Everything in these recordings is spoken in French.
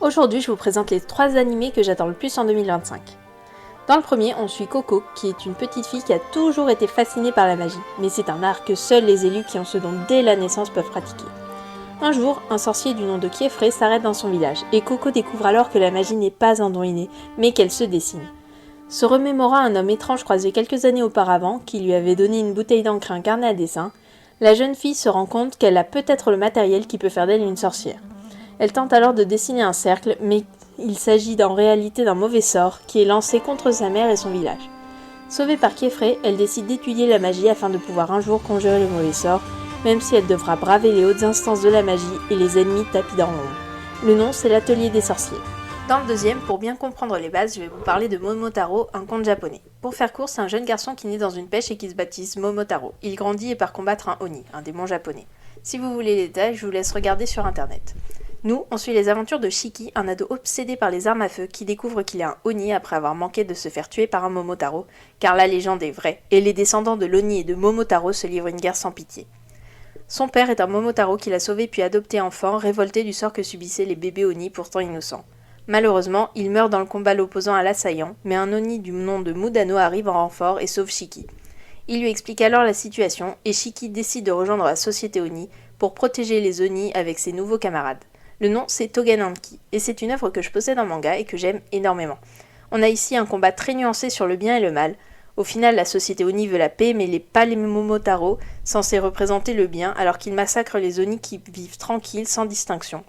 Aujourd'hui, je vous présente les 3 animés que j'attends le plus en 2025. Dans le premier, on suit Coco, qui est une petite fille qui a toujours été fascinée par la magie, mais c'est un art que seuls les élus qui ont ce don dès la naissance peuvent pratiquer. Un jour, un sorcier du nom de Kieffré s'arrête dans son village, et Coco découvre alors que la magie n'est pas un don inné, mais qu'elle se dessine. Se remémorant un homme étrange croisé quelques années auparavant, qui lui avait donné une bouteille d'encre et un carnet à dessin, la jeune fille se rend compte qu'elle a peut-être le matériel qui peut faire d'elle une sorcière. Elle tente alors de dessiner un cercle, mais il s'agit en réalité d'un mauvais sort qui est lancé contre sa mère et son village. Sauvée par Kieffré, elle décide d'étudier la magie afin de pouvoir un jour conjurer le mauvais sort, même si elle devra braver les hautes instances de la magie et les ennemis tapis dans l'ombre. Le nom, c'est l'Atelier des sorciers. Dans le deuxième, pour bien comprendre les bases, je vais vous parler de Momotaro, un conte japonais. Pour faire court, c'est un jeune garçon qui naît dans une pêche et qui se baptise Momotaro. Il grandit et part combattre un Oni, un démon japonais. Si vous voulez les détails, je vous laisse regarder sur internet. Nous, on suit les aventures de Shiki, un ado obsédé par les armes à feu qui découvre qu'il est un Oni après avoir manqué de se faire tuer par un Momotaro, car la légende est vraie, et les descendants de l'Oni et de Momotaro se livrent une guerre sans pitié. Son père est un Momotaro qu'il a sauvé puis adopté enfant, révolté du sort que subissaient les bébés Oni pourtant innocents. Malheureusement, il meurt dans le combat l'opposant à l'assaillant, mais un Oni du nom de Mudano arrive en renfort et sauve Shiki. Il lui explique alors la situation, et Shiki décide de rejoindre la société Oni pour protéger les Oni avec ses nouveaux camarades. Le nom, c'est Togenanki, et c'est une œuvre que je possède en manga et que j'aime énormément. On a ici un combat très nuancé sur le bien et le mal. Au final, la société Oni veut la paix, mais pas les Momotaro, censés représenter le bien, alors qu'ils massacrent les Oni qui vivent tranquilles, sans distinction.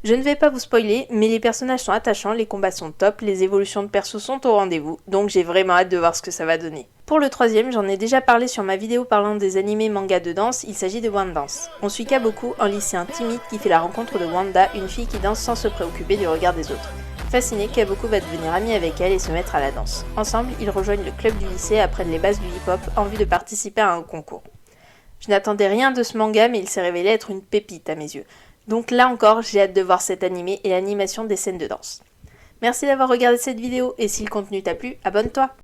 Je ne vais pas vous spoiler, mais les personnages sont attachants, les combats sont top, les évolutions de perso sont au rendez-vous, donc j'ai vraiment hâte de voir ce que ça va donner. Pour le troisième, j'en ai déjà parlé sur ma vidéo parlant des animés mangas de danse, il s'agit de One Dance. On suit Kaboku, un lycéen timide qui fait la rencontre de Wanda, une fille qui danse sans se préoccuper du regard des autres. Fasciné, Kaboku va devenir ami avec elle et se mettre à la danse. Ensemble, ils rejoignent le club du lycée et apprennent les bases du hip-hop en vue de participer à un concours. Je n'attendais rien de ce manga, mais il s'est révélé être une pépite à mes yeux. Donc là encore, j'ai hâte de voir cet animé et l'animation des scènes de danse. Merci d'avoir regardé cette vidéo et si le contenu t'a plu, abonne-toi!